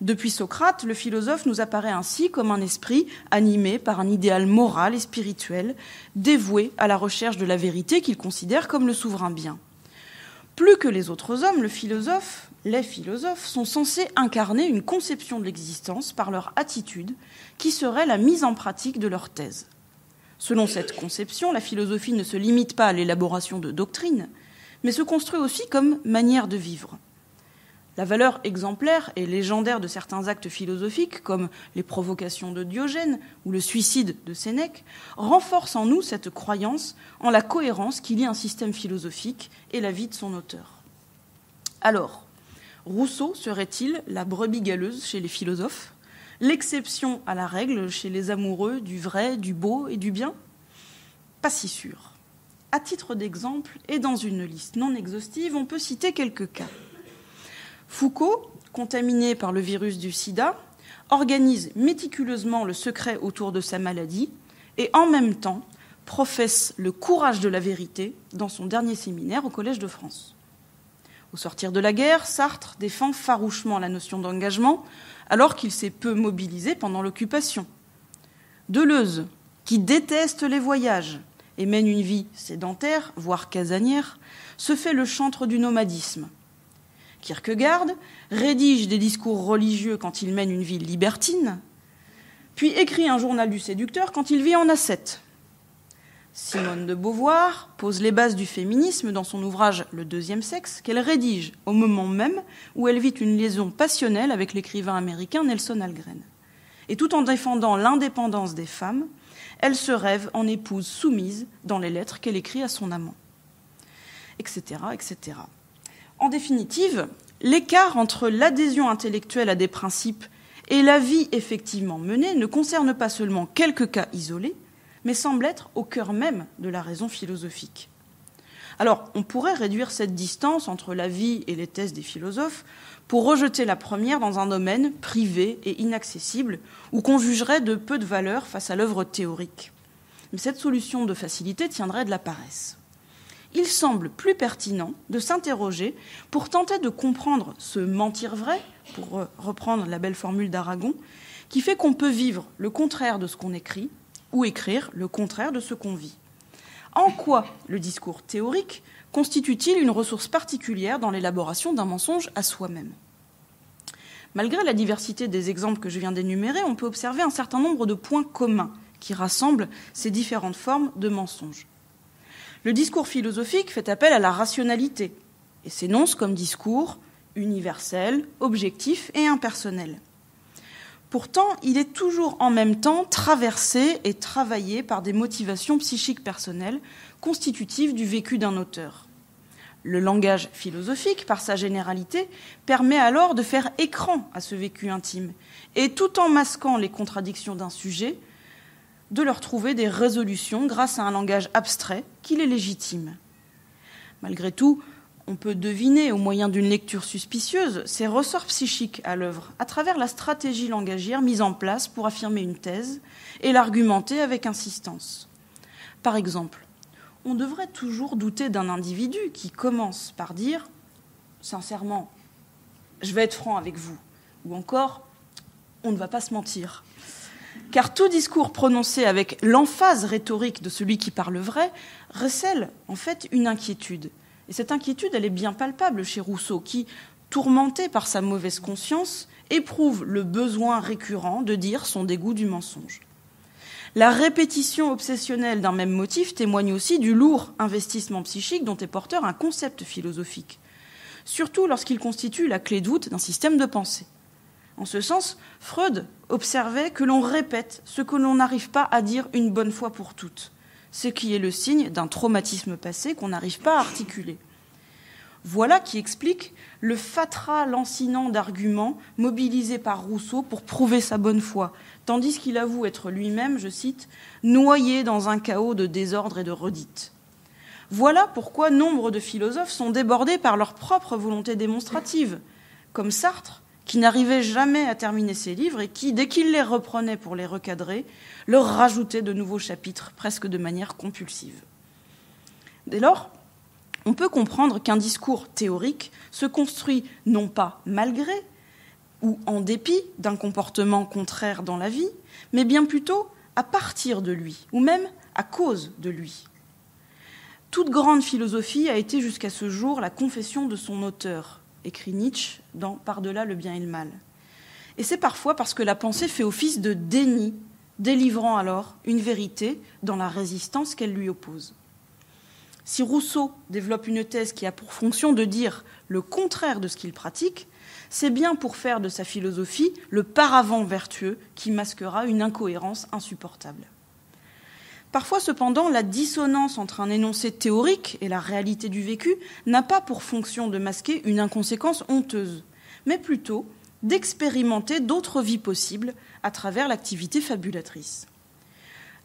Depuis Socrate, le philosophe nous apparaît ainsi comme un esprit animé par un idéal moral et spirituel, dévoué à la recherche de la vérité qu'il considère comme le souverain bien. Plus que les autres hommes, les philosophes sont censés incarner une conception de l'existence par leur attitude qui serait la mise en pratique de leur thèse. Selon cette conception, la philosophie ne se limite pas à l'élaboration de doctrines, mais se construit aussi comme manière de vivre. La valeur exemplaire et légendaire de certains actes philosophiques, comme les provocations de Diogène ou le suicide de Sénèque, renforce en nous cette croyance en la cohérence qui lie un système philosophique et la vie de son auteur. Alors, Rousseau serait-il la brebis galeuse chez les philosophes, l'exception à la règle chez les amoureux du vrai, du beau et du bien ? Pas si sûr. À titre d'exemple, et dans une liste non exhaustive, on peut citer quelques cas. Foucault, contaminé par le virus du sida, organise méticuleusement le secret autour de sa maladie et en même temps professe le courage de la vérité dans son dernier séminaire au Collège de France. Au sortir de la guerre, Sartre défend farouchement la notion d'engagement alors qu'il s'est peu mobilisé pendant l'occupation. Deleuze, qui déteste les voyages et mène une vie sédentaire, voire casanière, se fait le chantre du nomadisme. Kierkegaard rédige des discours religieux quand il mène une vie libertine, puis écrit un journal du séducteur quand il vit en ascète. Simone de Beauvoir pose les bases du féminisme dans son ouvrage « Le deuxième sexe » qu'elle rédige au moment même où elle vit une liaison passionnelle avec l'écrivain américain Nelson Algren. Et tout en défendant l'indépendance des femmes, elle se rêve en épouse soumise dans les lettres qu'elle écrit à son amant, etc., etc. En définitive, l'écart entre l'adhésion intellectuelle à des principes et la vie effectivement menée ne concerne pas seulement quelques cas isolés, mais semble être au cœur même de la raison philosophique. Alors, on pourrait réduire cette distance entre la vie et les thèses des philosophes pour rejeter la première dans un domaine privé et inaccessible, où qu'on jugerait de peu de valeur face à l'œuvre théorique. Mais cette solution de facilité tiendrait de la paresse. Il semble plus pertinent de s'interroger pour tenter de comprendre ce mentir vrai, pour reprendre la belle formule d'Aragon, qui fait qu'on peut vivre le contraire de ce qu'on écrit ou écrire le contraire de ce qu'on vit. En quoi le discours théorique constitue-t-il une ressource particulière dans l'élaboration d'un mensonge à soi-même ? Malgré la diversité des exemples que je viens d'énumérer, on peut observer un certain nombre de points communs qui rassemblent ces différentes formes de mensonges. Le discours philosophique fait appel à la rationalité et s'énonce comme discours universel, objectif et impersonnel. Pourtant, il est toujours en même temps traversé et travaillé par des motivations psychiques personnelles constitutives du vécu d'un auteur. Le langage philosophique, par sa généralité, permet alors de faire écran à ce vécu intime et, tout en masquant les contradictions d'un sujet, de leur trouver des résolutions grâce à un langage abstrait qui les légitime. Malgré tout, on peut deviner, au moyen d'une lecture suspicieuse, ces ressorts psychiques à l'œuvre, à travers la stratégie langagière mise en place pour affirmer une thèse et l'argumenter avec insistance. Par exemple, on devrait toujours douter d'un individu qui commence par dire « sincèrement, je vais être franc avec vous » ou encore « on ne va pas se mentir ». Car tout discours prononcé avec l'emphase rhétorique de celui qui parle vrai recèle en fait une inquiétude. Et cette inquiétude, elle est bien palpable chez Rousseau, qui, tourmenté par sa mauvaise conscience, éprouve le besoin récurrent de dire son dégoût du mensonge. La répétition obsessionnelle d'un même motif témoigne aussi du lourd investissement psychique dont est porteur un concept philosophique, surtout lorsqu'il constitue la clé de voûte d'un système de pensée. En ce sens, Freud observait que l'on répète ce que l'on n'arrive pas à dire une bonne fois pour toutes, ce qui est le signe d'un traumatisme passé qu'on n'arrive pas à articuler. Voilà qui explique le fatras lancinant d'arguments mobilisés par Rousseau pour prouver sa bonne foi, tandis qu'il avoue être lui-même, je cite, « noyé dans un chaos de désordre et de redites ». Voilà pourquoi nombre de philosophes sont débordés par leur propre volonté démonstrative, comme Sartre, qui n'arrivait jamais à terminer ses livres et qui, dès qu'il les reprenait pour les recadrer, leur rajoutait de nouveaux chapitres, presque de manière compulsive. Dès lors, on peut comprendre qu'un discours théorique se construit non pas malgré, ou en dépit d'un comportement contraire dans la vie, mais bien plutôt à partir de lui, ou même à cause de lui. Toute grande philosophie a été jusqu'à ce jour la confession de son auteur, écrit Nietzsche dans Par-delà le bien et le mal. Et c'est parfois parce que la pensée fait office de déni, délivrant alors une vérité dans la résistance qu'elle lui oppose. Si Rousseau développe une thèse qui a pour fonction de dire le contraire de ce qu'il pratique, c'est bien pour faire de sa philosophie le paravent vertueux qui masquera une incohérence insupportable. Parfois, cependant, la dissonance entre un énoncé théorique et la réalité du vécu n'a pas pour fonction de masquer une inconséquence honteuse, mais plutôt d'expérimenter d'autres vies possibles à travers l'activité fabulatrice.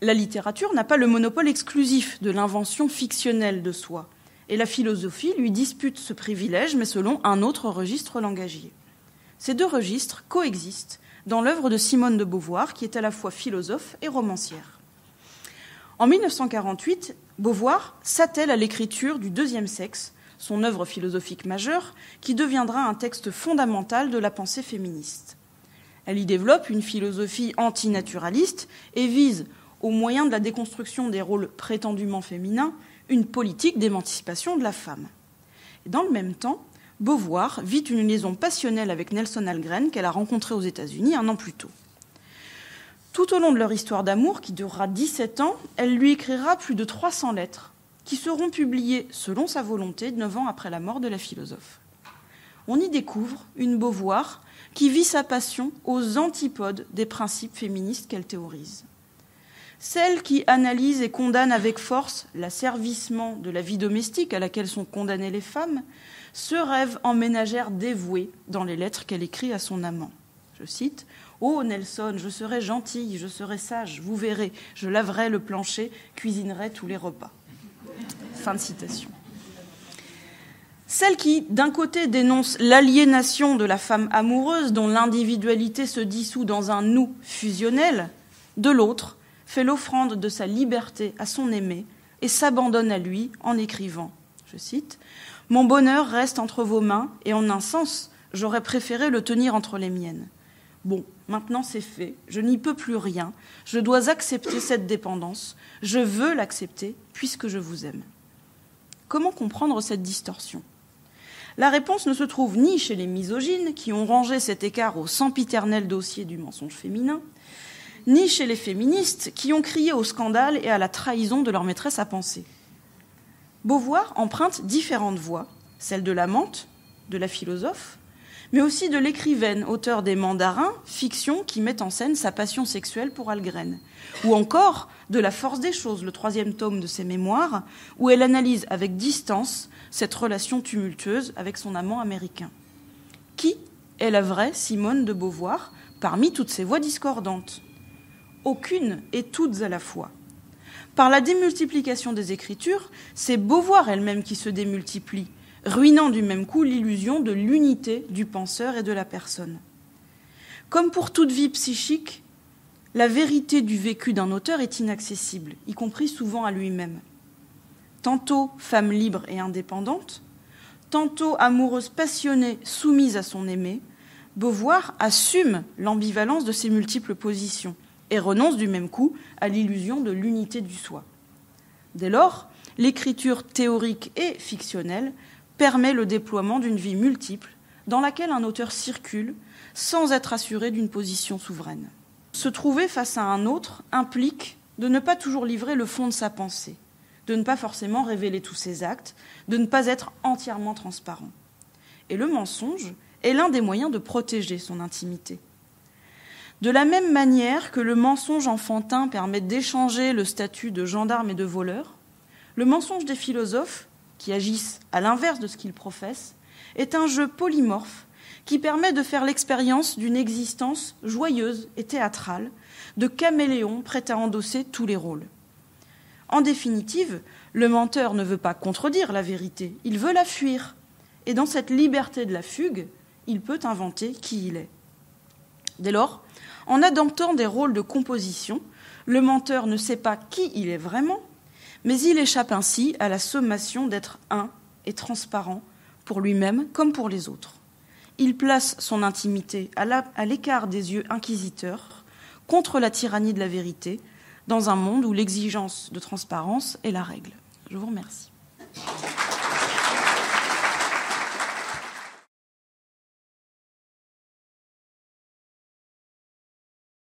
La littérature n'a pas le monopole exclusif de l'invention fictionnelle de soi, et la philosophie lui dispute ce privilège, mais selon un autre registre langagier. Ces deux registres coexistent dans l'œuvre de Simone de Beauvoir, qui est à la fois philosophe et romancière. En 1948, Beauvoir s'attelle à l'écriture du Deuxième sexe, son œuvre philosophique majeure, qui deviendra un texte fondamental de la pensée féministe. Elle y développe une philosophie antinaturaliste et vise, au moyen de la déconstruction des rôles prétendument féminins, une politique d'émancipation de la femme. Et dans le même temps, Beauvoir vit une liaison passionnelle avec Nelson Algren qu'elle a rencontré aux États-Unis un an plus tôt. Tout au long de leur histoire d'amour, qui durera 17 ans, elle lui écrira plus de 300 lettres, qui seront publiées, selon sa volonté, 9 ans après la mort de la philosophe. On y découvre une Beauvoir qui vit sa passion aux antipodes des principes féministes qu'elle théorise. Celle qui analyse et condamne avec force l'asservissement de la vie domestique à laquelle sont condamnées les femmes, se rêve en ménagère dévouée dans les lettres qu'elle écrit à son amant. Je cite « Oh Nelson, je serai gentille, je serai sage, vous verrez, je laverai le plancher, cuisinerai tous les repas. » Fin de citation. Celle qui, d'un côté, dénonce l'aliénation de la femme amoureuse dont l'individualité se dissout dans un nous fusionnel, de l'autre, fait l'offrande de sa liberté à son aimé et s'abandonne à lui en écrivant, je cite, « Mon bonheur reste entre vos mains et en un sens, j'aurais préféré le tenir entre les miennes. Bon, maintenant c'est fait, je n'y peux plus rien, je dois accepter cette dépendance, je veux l'accepter puisque je vous aime. » Comment comprendre cette distorsion ? La réponse ne se trouve ni chez les misogynes, qui ont rangé cet écart au sempiternel dossier du mensonge féminin, ni chez les féministes, qui ont crié au scandale et à la trahison de leur maîtresse à penser. Beauvoir emprunte différentes voies, celle de l'amante, de la philosophe, mais aussi de l'écrivaine, auteure des Mandarins, fiction qui met en scène sa passion sexuelle pour Algren, ou encore de La force des choses, le 3e tome de ses mémoires, où elle analyse avec distance cette relation tumultueuse avec son amant américain. Qui est la vraie Simone de Beauvoir parmi toutes ces voix discordantes ? Aucune et toutes à la fois. Par la démultiplication des écritures, c'est Beauvoir elle-même qui se démultiplie, ruinant du même coup l'illusion de l'unité du penseur et de la personne. Comme pour toute vie psychique, la vérité du vécu d'un auteur est inaccessible, y compris souvent à lui-même. Tantôt femme libre et indépendante, tantôt amoureuse passionnée soumise à son aimé, Beauvoir assume l'ambivalence de ses multiples positions et renonce du même coup à l'illusion de l'unité du soi. Dès lors, l'écriture théorique et fictionnelle permet le déploiement d'une vie multiple dans laquelle un auteur circule sans être assuré d'une position souveraine. Se trouver face à un autre implique de ne pas toujours livrer le fond de sa pensée, de ne pas forcément révéler tous ses actes, de ne pas être entièrement transparent. Et le mensonge est l'un des moyens de protéger son intimité. De la même manière que le mensonge enfantin permet d'échanger le statut de gendarme et de voleur, le mensonge des philosophes, qui agissent à l'inverse de ce qu'ils professent, est un jeu polymorphe qui permet de faire l'expérience d'une existence joyeuse et théâtrale, de caméléon prêt à endosser tous les rôles. En définitive, le menteur ne veut pas contredire la vérité, il veut la fuir. Et dans cette liberté de la fugue, il peut inventer qui il est. Dès lors, en adoptant des rôles de composition, le menteur ne sait pas qui il est vraiment, mais il échappe ainsi à la sommation d'être un et transparent pour lui-même comme pour les autres. il place son intimité à l'écart des yeux inquisiteurs, contre la tyrannie de la vérité, dans un monde où l'exigence de transparence est la règle. Je vous remercie.